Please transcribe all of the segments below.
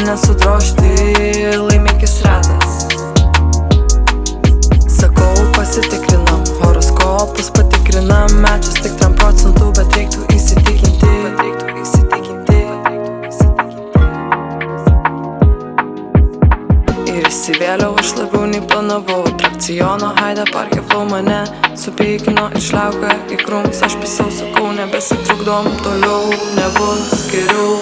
nesudrožti, laimikis retas. Sakau, pasitikrinam, horoskopus patikrinam, mečias tik 3 procentų, bet reiktų įsitikinti. Ir įsivėliau aš labiau nei planavau. Atrakciono Haide parke flow mane supykino iš liauka į krūmus. Aš pisau, sakau, nebesitrukdom toliau, nebus geriau.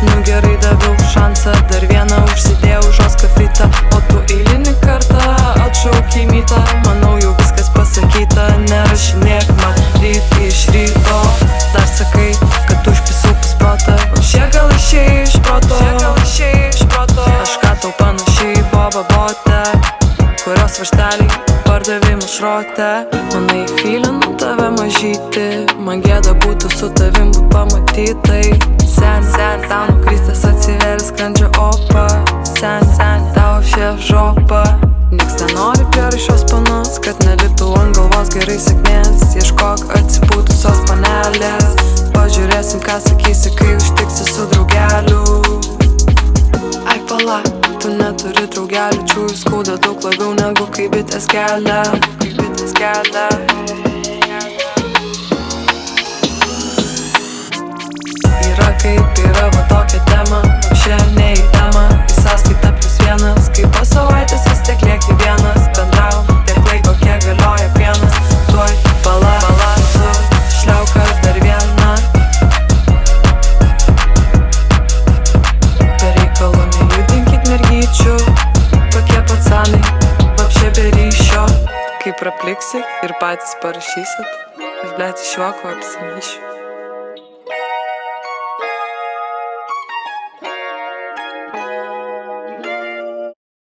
Nu gerai, daviau šansą, dar vieną užsidėjau žos kafitą. O tu eilinį kartą atšaukei mytą. Manau, jau viskas pasakyta, nerašinėk man ryt iš ryto. Dar sakai, kad užpisau pusprotą. O šie gal išėjai iš proto. Aš ką tau panašiai į Bobą Botę, kurios vašteliai pardavimų šrote. Manai feelinu tave mažyti, man gėda būtų su tavim būt pamatytai. Sen, tau nukristęs atsiveria skrandžio opa. Sen, tau šie žopa. Niks nenori prieraišios panos, kad neliptų ant galvos gerai sėkmės. Ieškok atsipūtusios panelės, pažiūrėsim ką sakysi, kai užtiksi su draugeliu. Ai pala, tu neturi draugelių, čiūjų skauda daug labiau negu kai bitės kelia. Yra kaip yra, va tokia tema, šiandien ne į temą. Į sąskaitą +1, kai po savaitės vis tiek lieki vienas. Bendravom tiek laiko, kiek galioja pienas. Tuoj pala, su šliauka dar viena. Be reikalo nejudinkit mergyčių, tokie pacanai, vapšė be ryšio. Kai prapliksi ir patys parašysit, aš blet iš juoko apsimyšiu.